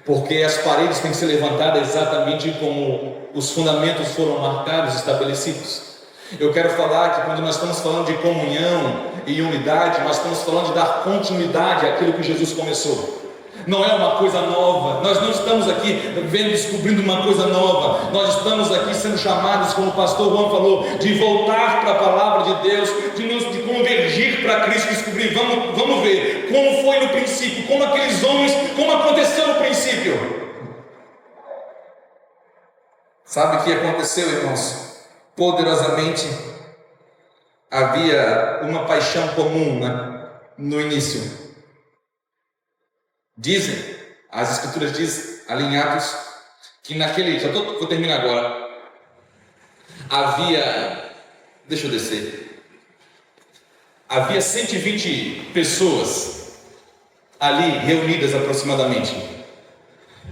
porque as paredes têm que ser levantadas exatamente como os fundamentos foram marcados, estabelecidos. Eu quero falar que quando nós estamos falando de comunhão e unidade, nós estamos falando de dar continuidade àquilo que Jesus começou. Não é uma coisa nova, nós não estamos aqui descobrindo uma coisa nova, nós estamos aqui sendo chamados, como o pastor Juan falou, de voltar para a palavra de Deus, de convergir para Cristo, descobrir, vamos ver como foi no princípio, como aqueles homens, como aconteceu no princípio. Sabe o que aconteceu, irmãos? Poderosamente havia uma paixão comum, no início. Dizem, as escrituras dizem, ali em Atos, que vou terminar agora, deixa eu descer, havia 120 pessoas ali reunidas aproximadamente,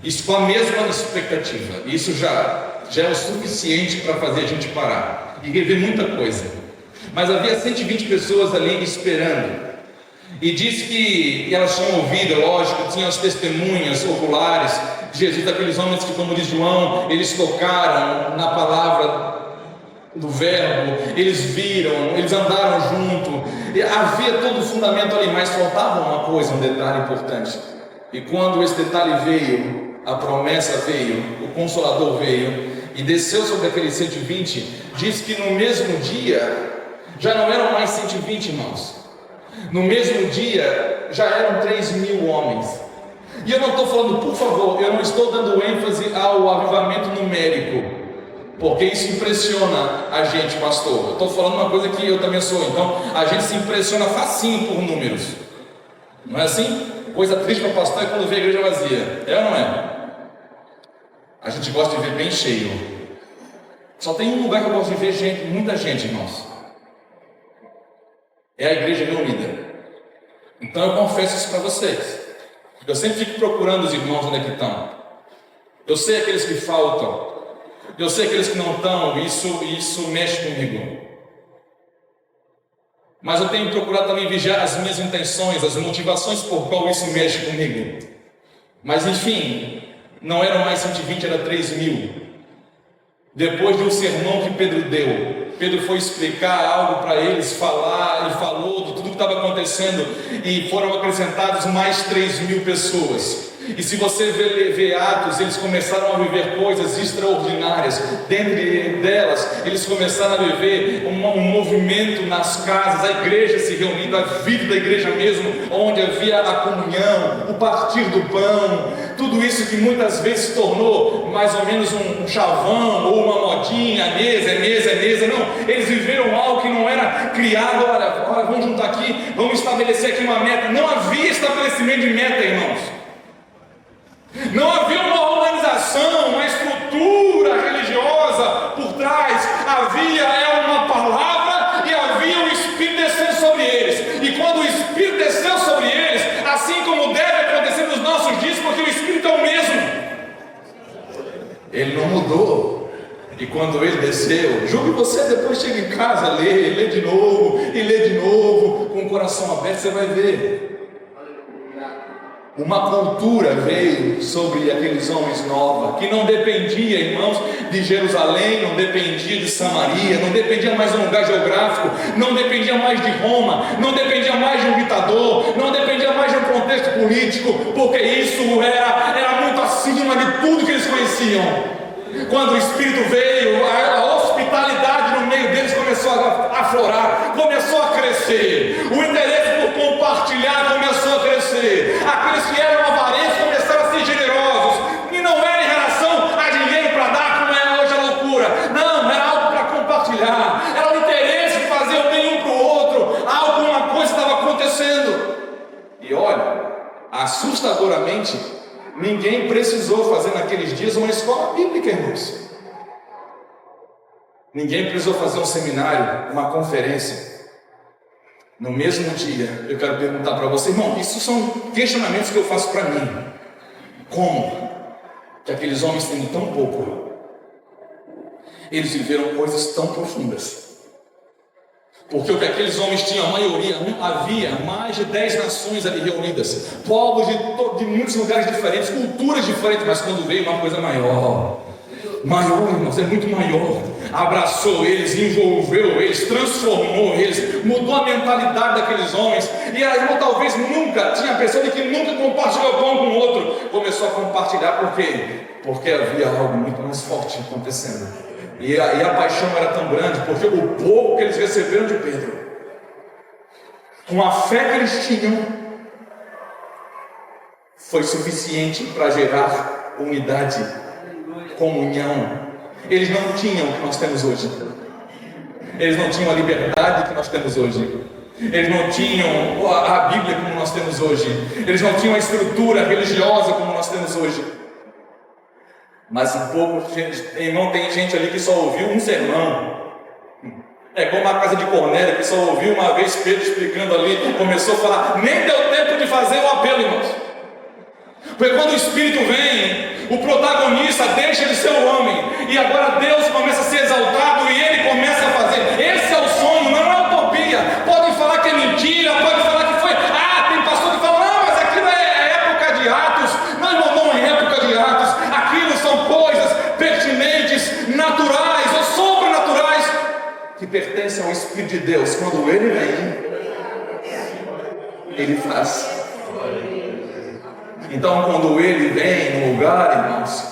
isso com a mesma expectativa. Isso já é o suficiente para fazer a gente parar e rever muita coisa, mas havia 120 pessoas ali esperando. E diz que elas tinham ouvido, lógico, tinham as testemunhas oculares de Jesus, daqueles homens que, como diz João, eles tocaram na palavra do verbo, eles viram, eles andaram junto, havia todo o fundamento ali, mas faltava uma coisa, um detalhe importante. E quando esse detalhe veio, a promessa veio, o Consolador veio e desceu sobre aqueles 120, diz que no mesmo dia já não eram mais 120, irmãos. No mesmo dia já eram 3.000 homens. E eu não estou falando, por favor, eu não estou dando ênfase ao avivamento numérico, porque isso impressiona a gente, pastor. Eu estou falando uma coisa que eu também sou. Então a gente se impressiona facinho por números, não é assim? Coisa triste para pastor é quando vê a igreja vazia, é ou não é? A gente gosta de ver bem cheio. Só tem um lugar que eu gosto de ver muita gente, irmãos, é a igreja reunida. Então eu confesso isso para vocês. Eu sempre fico procurando os irmãos onde é que estão. Eu sei aqueles que faltam, eu sei aqueles que não estão, isso mexe comigo. Mas eu tenho procurado também vigiar as minhas intenções, as motivações por qual isso mexe comigo. Mas enfim, não eram mais 120, era 3.000. Depois de um sermão que Pedro deu, Pedro foi explicar algo para eles, falar, e falou de tudo que estava acontecendo, e foram acrescentados mais 3.000 pessoas. E se você ver Atos, eles começaram a viver coisas extraordinárias. Dentre delas, eles começaram a viver um movimento nas casas, a igreja se reunindo, a vida da igreja mesmo, onde havia a comunhão, o partir do pão, tudo isso que muitas vezes se tornou mais ou menos um chavão ou uma modinha, mesa, não, eles viveram algo que não era criado, olha, vamos juntar aqui, vamos estabelecer aqui uma meta. Não havia estabelecimento de meta, irmãos. Não havia uma organização, uma estrutura religiosa por trás. Havia uma palavra e mudou. E quando ele desceu, julgue você, depois chega em casa, lê de novo, e lê de novo, com o coração aberto, você vai ver. Uma cultura veio sobre aqueles homens nova, que não dependia, irmãos, de Jerusalém, não dependia de Samaria, não dependia mais de um lugar geográfico, não dependia mais de Roma, não dependia mais de um ditador, não dependia mais de um contexto político, porque isso era muito acima de tudo que eles conheciam. Quando o Espírito veio, a hospitalidade no meio deles começou a aflorar, começou a crescer, o interesse por compartilhar começou a crescer, aqueles que eram avarentos começaram a ser generosos, e não era em relação a dinheiro para dar, como é hoje a loucura, não, era algo para compartilhar, era o interesse de fazer o bem um para o outro, alguma coisa estava acontecendo. E olha, assustadoramente, ninguém precisou fazer naqueles dias uma escola bíblica, irmãos. Ninguém precisou fazer um seminário, uma conferência. No mesmo dia, eu quero perguntar para você, irmão, isso são questionamentos que eu faço para mim. Como que aqueles homens tendo tão pouco, eles viveram coisas tão profundas? Porque o que aqueles homens tinham, a maioria, havia mais de 10 nações ali reunidas, povos de muitos lugares diferentes, culturas diferentes, mas quando veio uma coisa maior, irmãos, é muito maior, abraçou eles, envolveu eles, transformou eles, mudou a mentalidade daqueles homens, e aí, irmão, talvez nunca, tinha pessoa que nunca compartilhou pão com o outro, começou a compartilhar, por quê? Porque havia algo muito mais forte acontecendo. E a paixão era tão grande, porque o pouco que eles receberam de Pedro, com a fé que eles tinham, foi suficiente para gerar unidade, comunhão. Eles não tinham o que nós temos hoje. Eles não tinham a liberdade que nós temos hoje. Eles não tinham a Bíblia como nós temos hoje. Eles não tinham a estrutura religiosa como nós temos hoje. Mas um pouco, irmão, tem gente ali que só ouviu um sermão. É como a casa de Cornélio, que só ouviu uma vez Pedro explicando ali, começou a falar, nem deu tempo de fazer o apelo, irmãos. Porque quando o Espírito vem, o protagonista deixa de ser o homem, e agora Deus começa a ser exaltado e ele começa a fazer. Esse é o sonho, não é utopia. Podem falar que é mentira, podem falar que foi. Tem pastor que fala, não, mas aquilo é época de Atos. Não, irmão, não é época de Atos. Aquilo são coisas pertinentes, naturais ou sobrenaturais, que pertencem ao Espírito de Deus. Quando ele vem, ele faz. Então, quando ele vem no lugar, irmãos,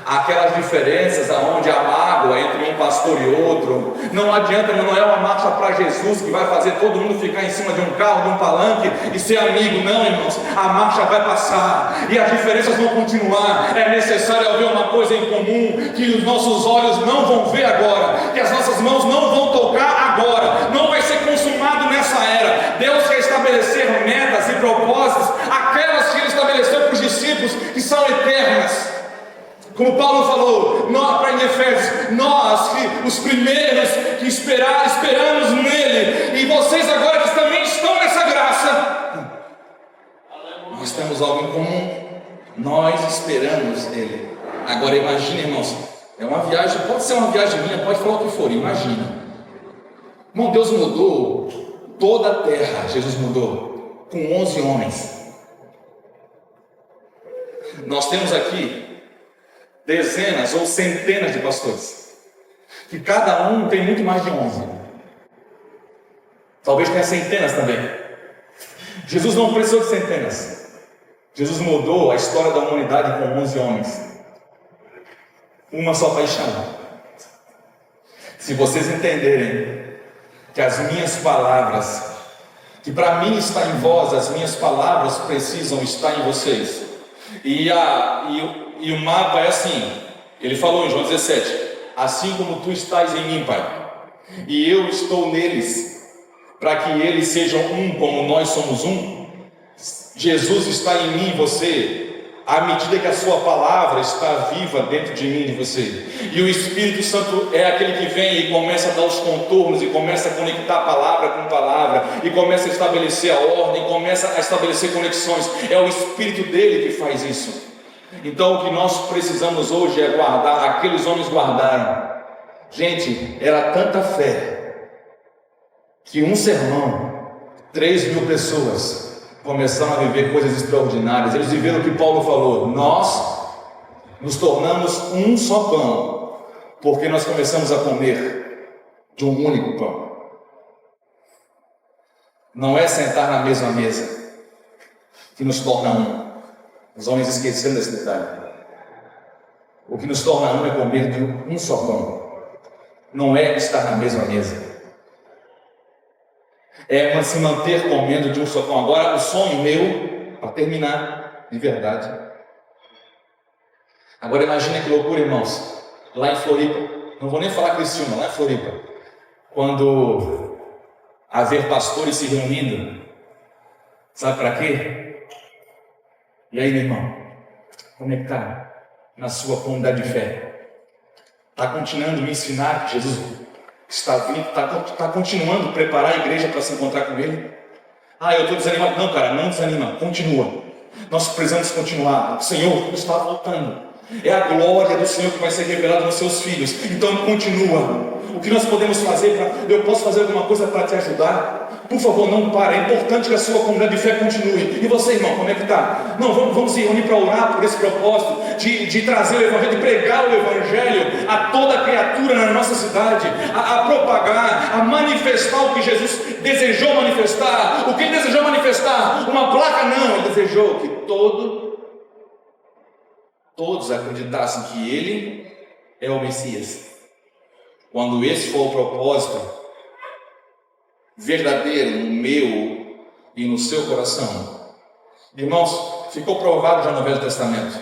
aquelas diferenças aonde há mágoa entre um pastor e outro, não adianta, não é uma marcha para Jesus que vai fazer todo mundo ficar em cima de um carro, de um palanque e ser amigo, não, irmãos, a marcha vai passar e as diferenças vão continuar. É necessário haver uma coisa em comum que os nossos olhos não vão ver agora, que as nossas mãos não vão tocar agora, não vai ser consumado nessa era. Deus quer estabelecer metas e propósitos, aquelas que ele estabeleceu para os discípulos, que são eternas. Como Paulo falou em Efésios, nós, os primeiros que esperamos nele, e vocês agora que também estão nessa graça, nós temos algo em comum, nós esperamos nele. Agora imagine, irmãos, é uma viagem, pode ser uma viagem minha, pode falar o que for, imagina. Irmão, Deus mudou toda a terra, Jesus mudou, com 11 homens. Nós temos aqui dezenas ou centenas de pastores, que cada um tem muito mais de 11, talvez tenha centenas também. Jesus não precisou de centenas, Jesus mudou a história da humanidade com 11 homens, uma só paixão. Se vocês entenderem que as minhas palavras, que para mim está em vós, as minhas palavras precisam estar em vocês, e o mapa é assim, ele falou em João 17, assim como tu estás em mim, Pai, e eu estou neles, para que eles sejam um como nós somos um. Jesus está em mim e você, à medida que a sua palavra está viva dentro de mim e de você, e o Espírito Santo é aquele que vem e começa a dar os contornos, e começa a conectar palavra com palavra, e começa a estabelecer a ordem, começa a estabelecer conexões. É o Espírito dele que faz isso. Então o que nós precisamos hoje é guardar, aqueles homens guardaram. Gente, era tanta fé que um sermão, 3.000 pessoas começaram a viver coisas extraordinárias. Eles viveram o que Paulo falou: nós nos tornamos um só pão, porque nós começamos a comer de um único pão. Não é sentar na mesma mesa que nos torna um. Os homens esqueceram desse detalhe. O que nos torna um é comer de um só pão. Não é estar na mesma mesa. É se manter comendo de um só pão. Agora, o sonho meu, para terminar, de verdade. Agora imagina que loucura, irmãos. Lá em Floripa, não vou nem falar Criciúma, lá em Floripa, quando haver pastores se reunindo, sabe para quê? E aí, meu irmão, como é que está na sua comunidade de fé? Está continuando a me ensinar que Jesus está vindo? Está continuando a preparar a igreja para se encontrar com Ele? Ah, eu estou desanimado. Não, cara, não desanima, continua. Nós precisamos continuar. O Senhor está voltando. É a glória do Senhor que vai ser revelada nos seus filhos. Então continua. O que nós podemos fazer? Eu posso fazer alguma coisa para te ajudar? Por favor, não pare. É importante que a sua comunidade de fé continue. E você, irmão, como é que está? Não, vamos se reunir para orar por esse propósito de trazer o Evangelho, de pregar o Evangelho a toda criatura na nossa cidade, a propagar, a manifestar o que Jesus desejou manifestar. O que Ele desejou manifestar? Uma placa? Não, Ele desejou que todos acreditassem que Ele é o Messias. Quando esse for o propósito verdadeiro no meu e no seu coração, irmãos, ficou provado já no Velho Testamento.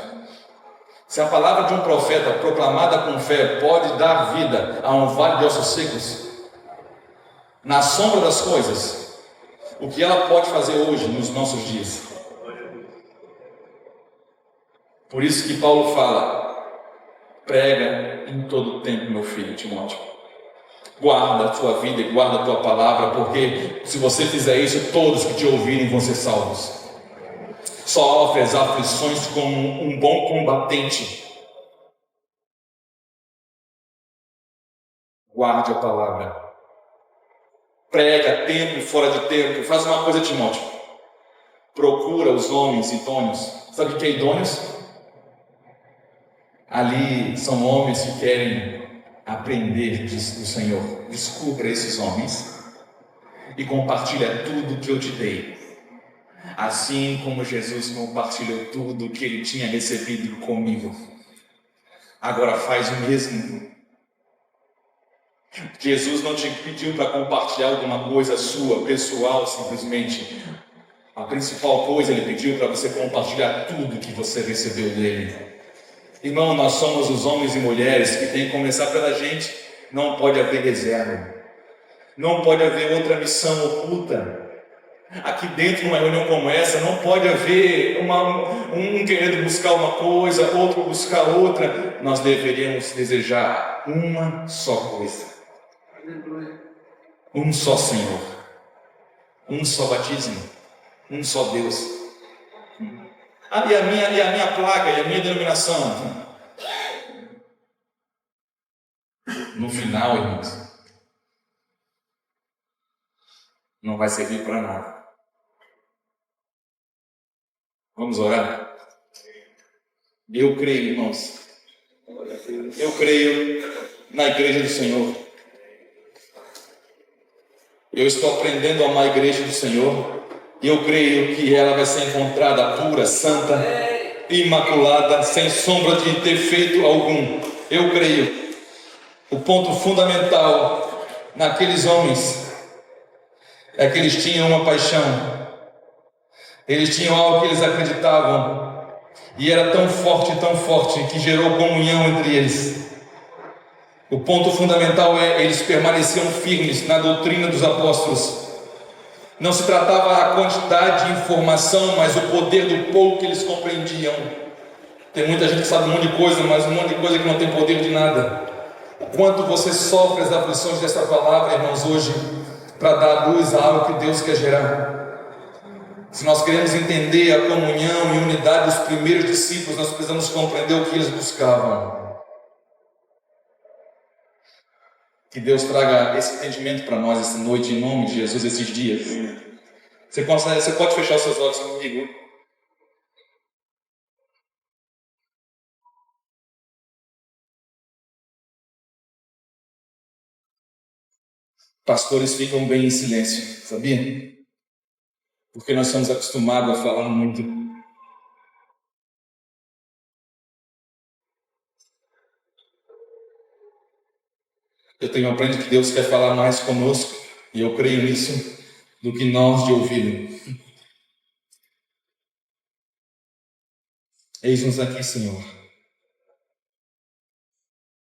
Se a palavra de um profeta proclamada com fé pode dar vida a um vale de ossos secos, na sombra das coisas, o que ela pode fazer hoje nos nossos dias? Por isso que Paulo fala: prega em todo o tempo, meu filho Timóteo. Guarda a tua vida e guarda a tua palavra, porque se você fizer isso, todos que te ouvirem vão ser salvos. Sofre as aflições como um bom combatente. Guarde a palavra. Prega tempo e fora de tempo. Faz uma coisa, Timóteo. Procura os homens idôneos. Sabe o que é idôneos? Ali são homens que querem aprender do Senhor. Descubra esses homens e compartilha tudo que eu te dei, assim como Jesus compartilhou tudo que Ele tinha recebido comigo. Agora faz o mesmo. Jesus não te pediu para compartilhar alguma coisa sua, pessoal, simplesmente. A principal coisa Ele pediu para você compartilhar tudo que você recebeu dele. Irmão, nós somos os homens e mulheres que tem que começar pela gente. Não pode haver reserva. Não pode haver outra missão oculta. Aqui dentro, numa reunião como essa, não pode haver um querendo buscar uma coisa, outro buscar outra. Nós deveríamos desejar uma só coisa. Um só Senhor. Um só batismo. Um só Deus. E a minha placa, e a minha denominação. No final, irmãos, não vai servir para nada. Vamos orar? Eu creio, irmãos. Eu creio na igreja do Senhor. Eu estou aprendendo a amar a igreja do Senhor. E eu creio que ela vai ser encontrada pura, santa, imaculada, sem sombra de defeito algum. Eu creio. O ponto fundamental naqueles homens é que eles tinham uma paixão. Eles tinham algo que eles acreditavam. E era tão forte, que gerou comunhão entre eles. O ponto fundamental é eles permaneciam firmes na doutrina dos apóstolos. Não se tratava a quantidade de informação, mas o poder do pouco que eles compreendiam. Tem muita gente que sabe um monte de coisa, mas um monte de coisa que não tem poder de nada. O quanto você sofre as aflições dessa palavra, irmãos, hoje, para dar luz a algo que Deus quer gerar. Se nós queremos entender a comunhão e unidade dos primeiros discípulos, nós precisamos compreender o que eles buscavam. Que Deus traga esse entendimento para nós essa noite, em nome de Jesus, esses dias. Você pode fechar os seus olhos comigo? Pastores ficam bem em silêncio, sabia? Porque nós somos acostumados a falar muito. Eu tenho aprendido que Deus quer falar mais conosco, e eu creio nisso, do que nós de ouvi-lo. Eis-nos aqui, Senhor.